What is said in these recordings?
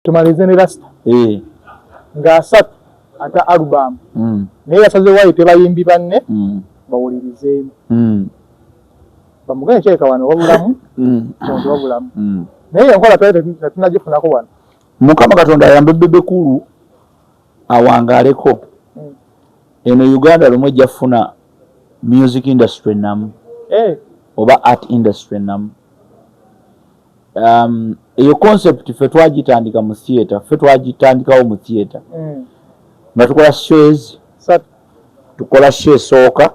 tumalize ne Rasta nga asatu ata album naye yasaze waite bayimbi banne bawulirizeemu bamugane kyeka wano wabulamu muntu wabulamu naye enkola tunagifunako wano Mukama Katonda ayambe Bebekulu awangaleko eno Uganda lumwe jafuna music industry namu oba art industry namu iyo concept fe twagitandika mu theater fe twagitandikawo mu theater nga tukola shows tukola show soka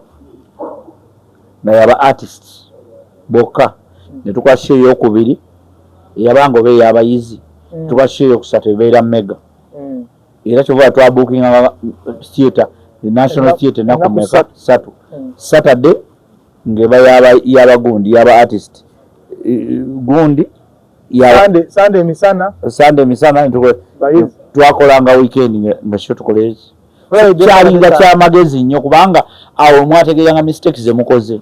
na yaba artists boka ne tukola show yokubiri yabango be yabayizi tukola show yokusatu ebeera mega era kyova twa booking theater the National Theatre na kumeka satu Saturday ngeba yaba gundi yaba artist gundi ya Sunday misana ntukwe twakolanga weekend nga show tukoleze kyalinga kya magezi nnyo kubanga awo mwategeera mistakes ze mukoze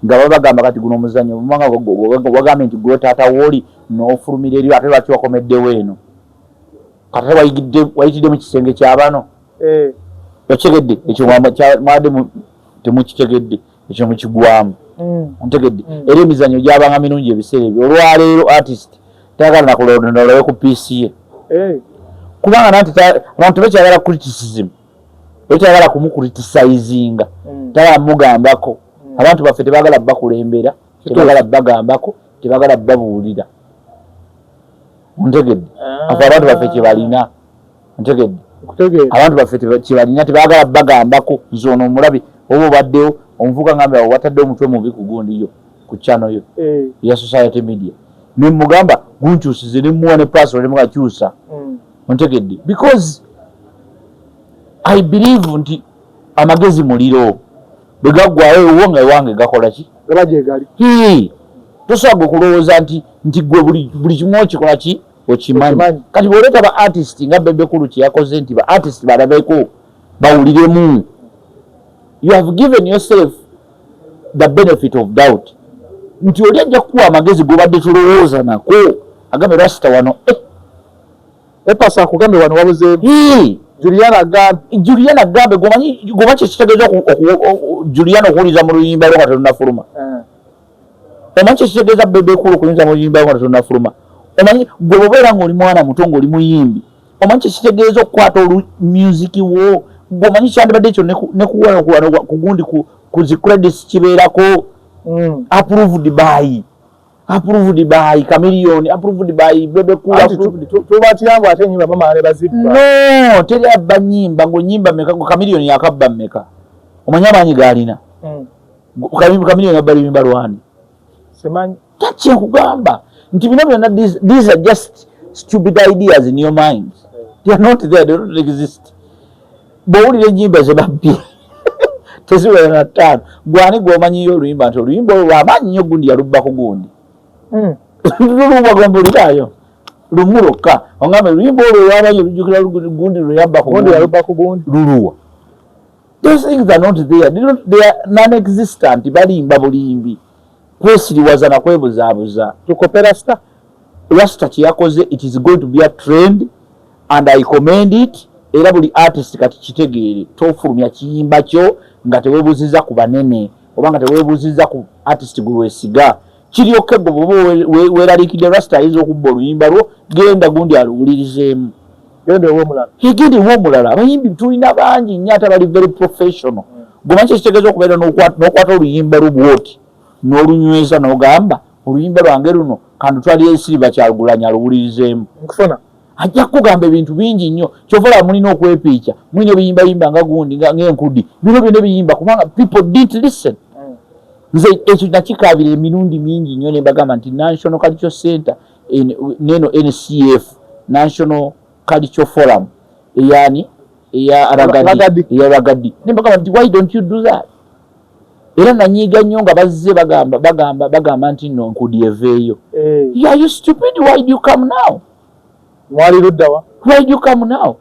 nga bagamba kati guno muzanyo mumanga wagambe nti gwe taata woli n'ofulumira eri ate lwaki wakomeddewo eno kati wayitidde mu kisenge ky'abano okitegedde ekyo mwade temukitegedde ekyo mukigwamu ontegedde era emizanyo gyabanga mirungi ebiseera ebyo olwaleero artist tayagala nakulondolawe ku PC ye kubanga nanti abantu tebakyagala criticism tebakyagala kumucriticizinga tayagala mugambako abantu baffe tebagala bakulembera tebagala bagambako tebagala babuulira ontegedde abantu baffe kyebalina ontegedde abantu baffe kyebalina tebagala bagambako nzono omulabi oba obaddewo omuvuka ngambe awo watadde omutwe mubi ku gundi yo ku channel yo ya Society Media ne mugamba gunkyusize ne muwane password ne mugakyusa ontegedde because I believe nti amagezi muliro begagwayo wonga wange gakola ki gabaje gali tosago kulowooza nti gwe buli kimu kikola ki okimanyi kati boleta ba artist nga Bebekulu yakoze nti ba artist balabeko bawuliremu. You have given yourself the benefit of doubt. Nti oli ajja kuwa amagezi gobadde tulowooza nako agambe Rasta wano epasa kugambe wano wabuze Juliana Gambe gomanyi kitegeeza Juliana okuwuliza mu luyimba lwo nga tolunafuluma omanyi kitegeeza Bebekulu okuwuliza mu luyimba lwo nga tolunafuluma omanyi gwe bobeera ng'oli mwana muto ng'oli muyimbi omanyi kitegeeza okukwata music wo gomanyi kyandibadde ekyo nekuwala kugundi ku zi credits kibeerako approved by Chameleone approved by Bebekulu tubatyango ate nyimba mama ale bazibba no teri abba nyimba ngo nyimba meka ngo Chameleone yakabba meka omanya manyi galina Chameleone abba nyimba lwani semanyi tachi kugamba nti bino byonna these are just stupid ideas in your mind they are not there, they don't exist bowulire nyimba zebabbi teziwera na ttaano gwani gwomanyiyo oluyimba nti oluyimba olwamanyi nnyo gundi yalubba ku gundi lulubwa gwambulirayo lumuloka ongambe oluyimba olwo lwamanyi olujjukira gundi lweyabba ku gundi yalubba ku gundi luluwa. Those things are not there, they are non-existent. Balimba bulimbi kwesiriwaza na kwebuzaabuza tukope Rasta kyakoze it is going to be a trend and I commend it. Era buli artist kati kitegeere tofulumya kiyimba kyo nga tewebuziza ku banene oba nga tewebuziza ku artist gwe wesiga kiri okego bobo weralikide Rasta ayinza okubba oluyimba lwo genda gundi aluwulirizeemu gende w'omulala abayimbi tulina bangi nnyo ate bali very professional gomanyi kitegeeza okubeera n'okwata oluyimba lubwoti n'olunyweza n'ogamba oluyimba lwange luno kandutwali esiriba kyalugulanya aluwulirizeemu nkufuna ajja kugamba ebintu bingi nnyo kyovola mulina okwepiica mulina ebiyimbayimba nga gundi ng'enkudi bino byonna ebiyimba kubanga people didn't listen nze ekyo nakikaabira emirundi mingi nnyo ne mbagamba nti National Cultural Center neno NCF National Cultural Forum eyani eya Ragadi ne mbagamba nti why don't you do that era nanyiga nnyo nga bazze bagamba nti no nkudi eveeyo are you stupid why do you come now mwali luddawa why do you come now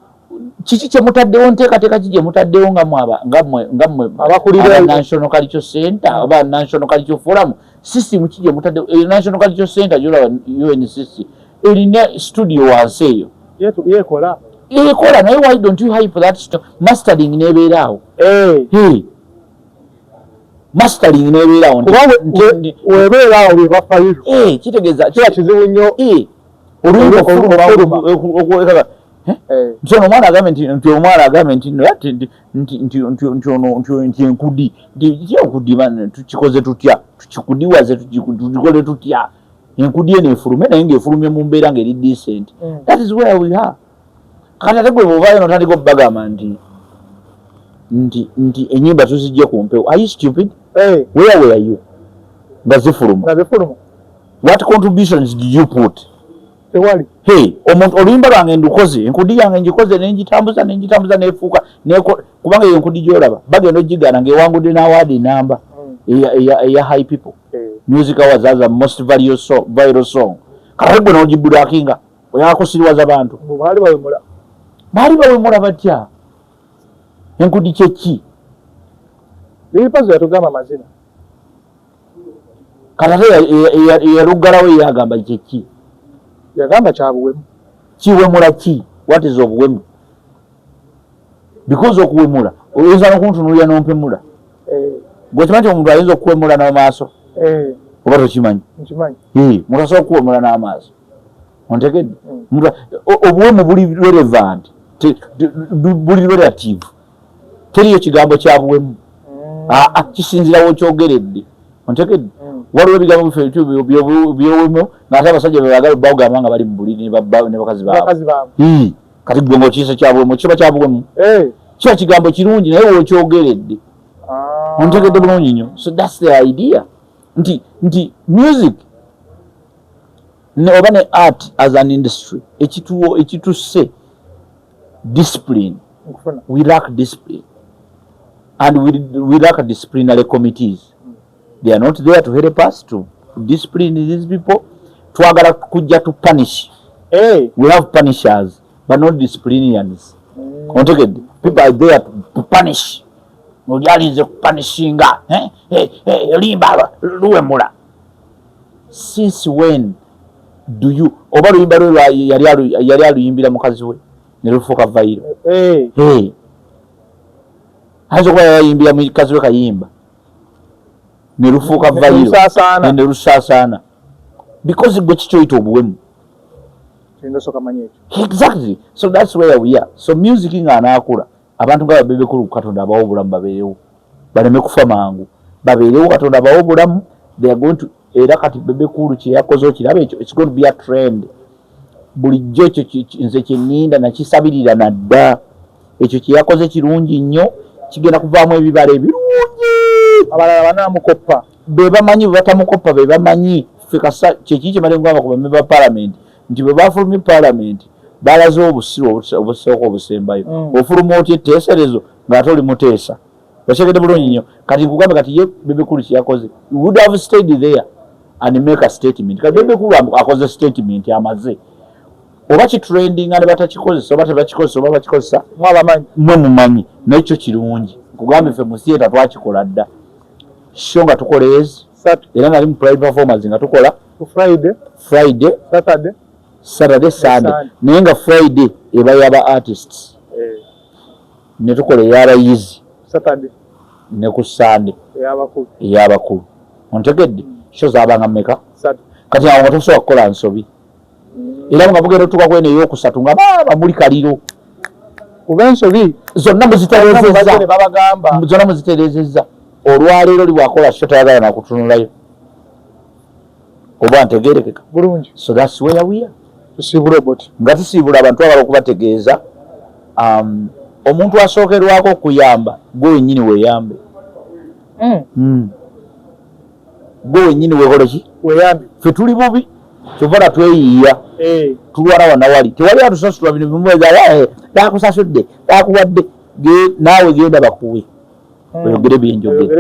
kiki kye mutaddewo nteekateeka ki gye mutaddewo ngammwe abakulira National Cultural Center oba National Cultural Forum system ki gye mutaddewo National Cultural Center gyolaba UNCC erina studio wansi eyo yekola naye why don't you hype that mastering nebeeraawo mastering nebeeraawo webeeraawo bebafayiro kitegeeza kiba kizibu nnyo nti ono omwana agambe nti enkudi enkudi tukikoze tutya tukikudiwaze tukikole tutya enkudi eno efulume naye ng'efulumye mu mbeera ng'eri decent. That is where we are. Kati ate gwe bw'ovaayo n'otandika okubagamba nti ennyimba tuzijje ku mpewo. Are you stupid? Where were you nga zifuluma? What contributions did you put? Tewali. Omuntu oluyimba lwange ndukoze enkudi yange ngikoze nengitambuza nefuuka kubanga eyo enkudi gy'olaba bagenda ogigaana ng'ewangudde n'awaadi namba eya high people. Music awards as a most viral song. Kati gwe n'ogibulaakinga oyakosiriwaza bantu. Baali bawemula batya? Enkudi kyeki? Lipazo yatugamba amazina. Kati ate eyaluggalawo yagamba kyeki? Yagamba kyabuwemu. Kiwemula ki? What is obuwemu? Because okuwemula oyinza n'okuntunuulira n'ompemula. Gwe kimanyi omuntu ayinza okuwemula n'amaaso? Oba tokimanyi? Nkimanyi. Muntu asobola okuwemula n'amaaso. Ontegedde? Obuwemu buli relevant, buli relative. Teriyo kigambo kya buwemu. Kisinzira w'okyogeredde. Ontegedde? Waliwo ebigambo by'obuwemu ng'ate abasajja be baagala bawugamba nga bali mu buliri ne bakazi baabwe. Kati gwe ng'okiyisa kya buwemu kiba kya buwemu. Kiba kigambo kirungi naye w'okyogeredde. Ontegedde bulungi nnyo. So that's the idea. Nti music oba ne art as an industry ekitusse discipline. We lack discipline. And we lack disciplinary committees. They are not there to help us to discipline these people. Twagala kujja to punish. We have punishers, but not disciplinarians. People are there to punish. Ojalinze kupunishinga. Limba luwemula. Since when do you oba luyimba lwe yali aluyimbira mukazi we ne lufuuka vayiro? Ayinza okuba yayimbira mukazi we kayimba ne lufuuka vayiro ne lusaasaana because gwe kikyoyita obuwemu. Exactly. So that's where we are. So music ng'anaakula abantu nga babebe kulu Katonda abawo obulamu babeerewo baleme kufa mangu babeerewo Katonda abawo obulamu. They are going to era kati bebe kulu kye yakoze okiraba ekyo it's going to be a trend. Bulijjo ekyo nze kyenninda nakisabirira nadda ekyo kye yakoze kirungi nnyo kigenda kuvaamu ebibala ebirungi. Abalala banamukoppa be bamanyi batamukoppa be bamanyi ffe kasa kyeki kyemale ngamba ku bamemba parliament nti bwe bafulumye parliament balaze obusiru obusooka obusembayo. Ofuluma otya etteeserezo ng'ate oli muteesa. Bakigende bulungi nnyo. Kati nkugambe kati ye bebe kulu kye yakoze would have stayed there and make a statement. Kati bebe kulu akoze statement amaze oba kitrendinga ne batakikozesa oba tebakikozesa oba bakikozesa mwe mumanyi nekyo kirungi. Nkugambe ffe mu theatre twakikola dda show nga tukola era nga ali mu private performance nga tukola Friday Saturday Sunday naye nga Friday eba yaba artists ne tukola ey'abayizi Saturday ne ku Sunday ey'abakulu. Ontegedde show zaabanga mmeka? Kati awo nga tosobola kukola nsobi era nga bugenda otuuka kweno ey'okusatu nga baaba muli kaliro kuba ensobi zonna muzitereezezza. Olwaleero oli bwakola sho tayagala nakutunulayo oba ntegeerekeka bulungi. So that's where we are. Tusiibula boti nga tusiibula abantu abala okubategeeza omuntu asookerwako okuyamba gwe wennyini weeyambe. Gwe wennyini weekole ki? Weeyambe. Ffe tuli bubi kyova na tweyiiya tulwala wanawali tewali atusasula bino bimweza takusasudde takuwadde naawe genda bakuwe oyogere byenjogera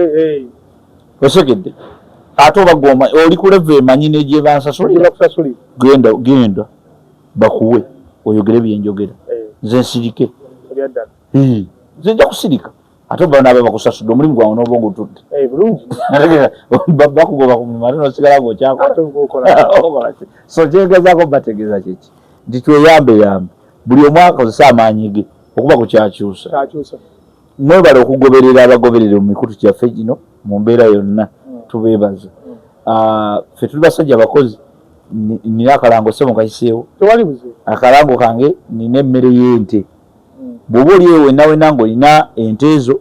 osegedde ate oba goma oli ku level emanyi negyebansasulira genda bakuwe oyogere byenjogera nze nsirike nze nja kusirika ate oba naaba bakusasudde omulimu gwange n'oba ng'otudde bakugoba ku mulimu ate n'osigala ng'okyakola. So kyegezaako bategeeza kyeki nti tweyambe buli omu akozesa amaanyi ge okuba kukyakyusa. Mwebale okugoberera abagoberere mu mikutu kyaffe gino mu mbeera yonna tubeebaza. Ffe tuli basajja abakozi. Nina akalango semo kayiseewo. Akalango kange nina emmere y'ente. Bw'oba oli ewe nawe nange olina ente ezo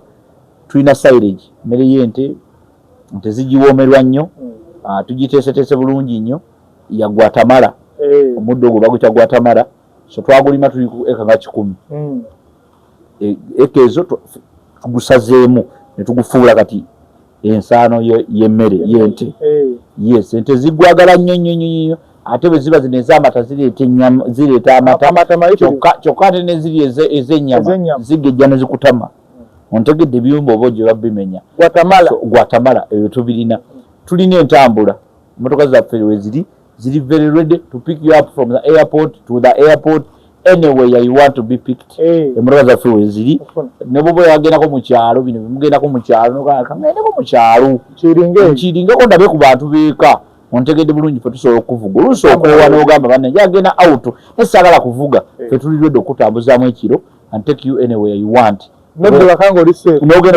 tulina silage. Emmere y'ente nte zigiwoomerwa nnyo. Tugiteeseteese bulungi nnyo ya Guatemala. Omuddo ogwo baguyita Guatemala. So twagulima tuli ku eka nga 100. Eka ezo tugusazeemu ne tugufuula kati ensaano y'emmere y'ente. Yes, ente zigwagala nnyo ate bwe ziba zino ez'amata zireeta amata kyokka ate ne ziri ez'ennyama zigejja ne zikutama. Ontegedde ebiyumba oba gye babimenya. Guatemala ebyo tubirina. Tulina entambula. Emmotoka zaffe we ziri very ready to pick you up from the airport to the airport anywhere you want to be picked. Emmotoka zaffe we ziri. Ne bw'oba yagendako mu kyalo bino bimugendako mu kyalo nokangendeko mu kyalo kiringeko ndabe ku bantu beeka. Ontegedde bulungi ffe tusobola okuvuga. Oluusi okwewa n'ogamba banne yagenda out nesaagala kuvuga. Ffe tuli ready okutambuzaamu ekiro and take you anywhere you want. N'ogenda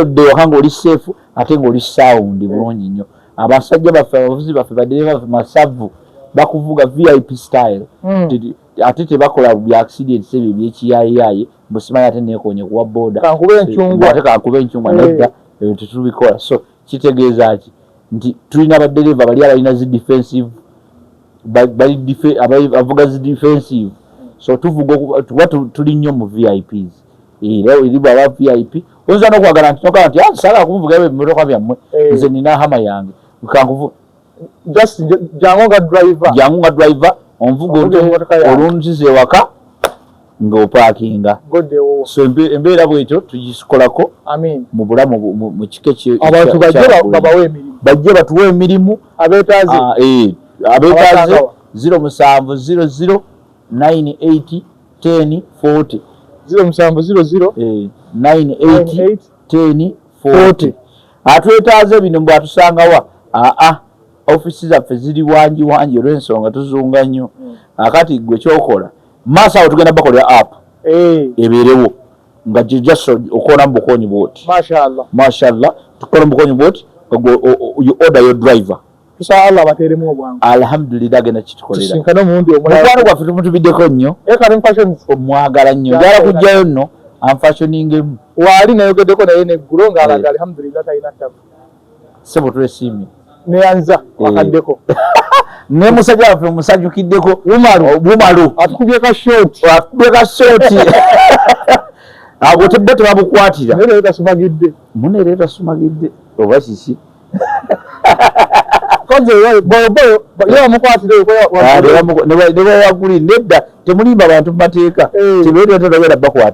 odde waka ng'oli safe ate ng'oli sound bulungi nnyo. Abasajja baffe abavuzi baffe badereva baffe masavu bakuvuga VIP style. Ate tebakola bya accidents ebyo eby'ekiyaayiyayi mbusimanyi ate neekonye kuwa boda kankube enkyungwa nedda ebyo tetubikola. So kitegeeza ki nti tulina abadereva bali abalina zi defensive avuga zi defensive. So tuvuga tuli nnyo mu VIPs. Era iliba aba VIP oyinza n'okwagala nti nokaa nti saagala kumuvuga ebyo ebimotoka byammwe nze nina hama yange kankuvu just jangu nga driver onvuga olunziza ewaka ng'opaakinga. So embeera bwetyo tugikolako mu bulamu mu kike abantu bajje batuwe emirimu abeetaaze 0700 98 10 40 0700 98 10 40. Atwetaaze bino mbw atusangawa ofisi zaffe ziri wangi olw'ensonga tuzunga nnyo. Akati gwe kyokola maaso awo tugenda bakolera app ebeerewo nga just okola mu bukonyi bwoti mashallah tukola mu bukonyi bwoti you order your driver inshallah bateremu obwangu alhamdulillah agenda kitukolera sinkana omundi omwana gwaffe tumutubiddeko nnyo omwagala nnyo njala kujjayo nno anfashioningemu waali nayogeddeko naye neggulo ng'alaga alhamdulillah talina ttabu sebo twesiimye neyanza wakaddeko ne musajja waffe musajjukiddeko bumalu atukubye ka short ago tebbe tebabukwatira munereeta sumagidde oba kiki ne bawaguli nedda temulimba abantu mu mateeka tebeeretera bakwata